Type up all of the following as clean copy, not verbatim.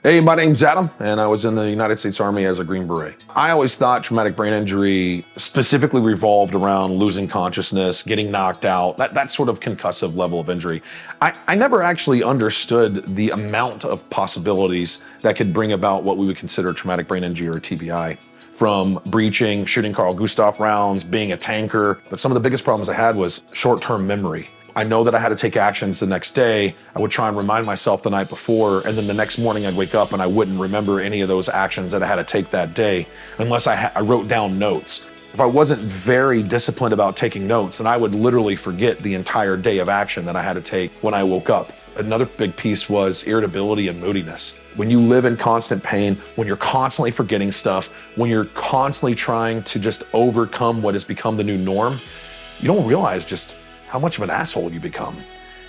Hey, my name's Adam, and I was in the United States Army as a Green Beret. I always thought traumatic brain injury specifically revolved around losing consciousness, getting knocked out, that sort of concussive level of injury. I never actually understood the amount of possibilities that could bring about what we would consider traumatic brain injury or TBI. From breaching, shooting Carl Gustav rounds, being a tanker. But some of the biggest problems I had was short-term memory. I know that I had to take actions the next day. I would try and remind myself the night before, and then the next morning I'd wake up and I wouldn't remember any of those actions that I had to take that day unless I wrote down notes. If I wasn't very disciplined about taking notes, then I would literally forget the entire day of action that I had to take when I woke up. Another big piece was irritability and moodiness. When you live in constant pain, when you're constantly forgetting stuff, when you're constantly trying to just overcome what has become the new norm, you don't realize just how much of an asshole you become.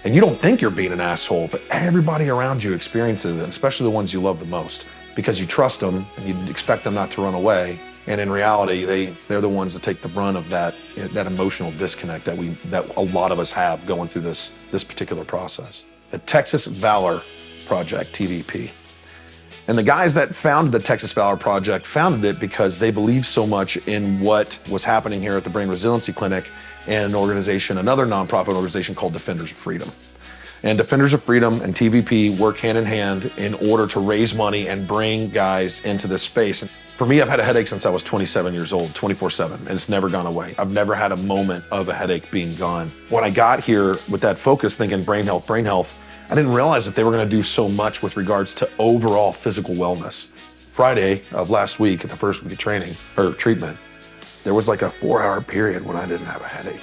And you don't think you're being an asshole, but everybody around you experiences it, especially the ones you love the most, because you trust them and you expect them not to run away. And in reality, they're the ones that take the brunt of that emotional disconnect that a lot of us have going through this particular process. The Texas Valor Project, TVP. And the guys that founded the Texas Valor Project founded it because they believed so much in what was happening here at the Brain Resiliency Clinic and an organization, another nonprofit organization called Defenders of Freedom. And Defenders of Freedom and TVP work hand in hand in order to raise money and bring guys into this space. For me, I've had a headache since I was 27 years old, 24/7, and it's never gone away. I've never had a moment of a headache being gone. When I got here with that focus, thinking brain health, I didn't realize that they were gonna do so much with regards to overall physical wellness. Friday of last week, at the first week of training, or treatment, there was like a 4-hour period when I didn't have a headache.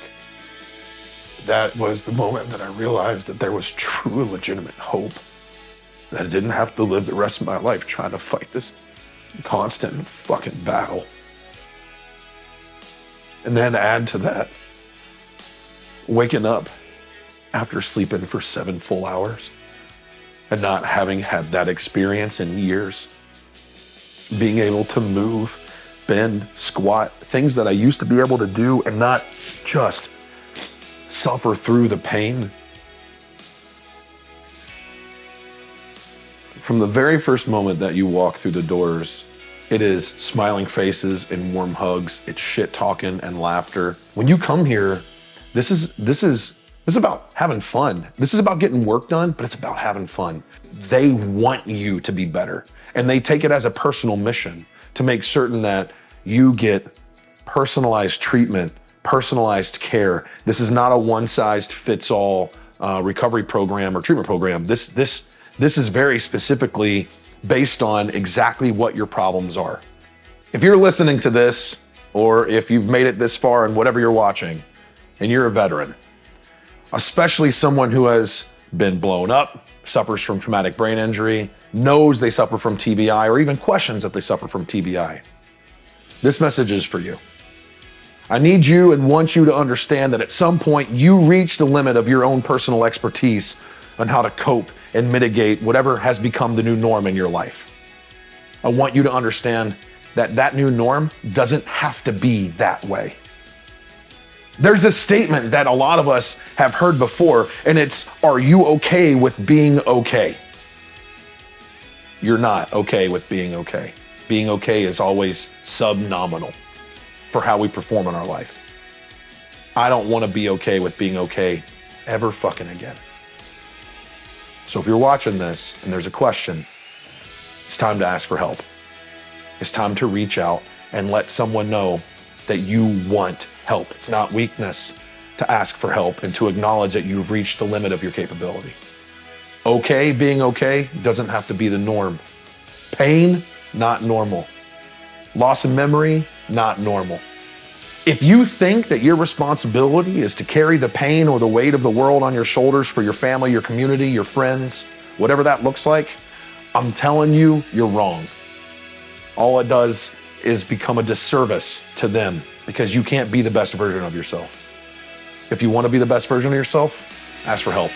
That was the moment that I realized that there was true legitimate hope, that I didn't have to live the rest of my life trying to fight this constant fucking battle. And then add to that, waking up after sleeping for 7 full hours and not having had that experience in years, being able to move, bend, squat, things that I used to be able to do and not just suffer through the pain. From the very first moment that you walk through the doors, it is smiling faces and warm hugs. It's shit talking and laughter. When you come here, this is about having fun. This is about getting work done, but it's about having fun. They want you to be better, and they take it as a personal mission to make certain that you get personalized treatment, personalized care. This is not a one-size-fits-all recovery program or treatment program. This is very specifically based on exactly what your problems are. If you're listening to this, or if you've made it this far in whatever you're watching, and you're a veteran, especially someone who has been blown up, suffers from traumatic brain injury, knows they suffer from TBI, or even questions that they suffer from TBI. This message is for you. I need you and want you to understand that at some point you reach the limit of your own personal expertise on how to cope and mitigate whatever has become the new norm in your life. I want you to understand that that new norm doesn't have to be that way. There's a statement that a lot of us have heard before, and it's, are you okay with being okay? You're not okay with being okay. Being okay is always subnominal for how we perform in our life. I don't want to be okay with being okay ever fucking again. So if you're watching this and there's a question, it's time to ask for help. It's time to reach out and let someone know that you want help. It's not weakness to ask for help and to acknowledge that you've reached the limit of your capability. Okay, being okay doesn't have to be the norm. Pain, not normal. Loss of memory, not normal. If you think that your responsibility is to carry the pain or the weight of the world on your shoulders for your family, your community, your friends, whatever that looks like, I'm telling you, you're wrong. All it does is become a disservice to them because you can't be the best version of yourself. If you want to be the best version of yourself, ask for help.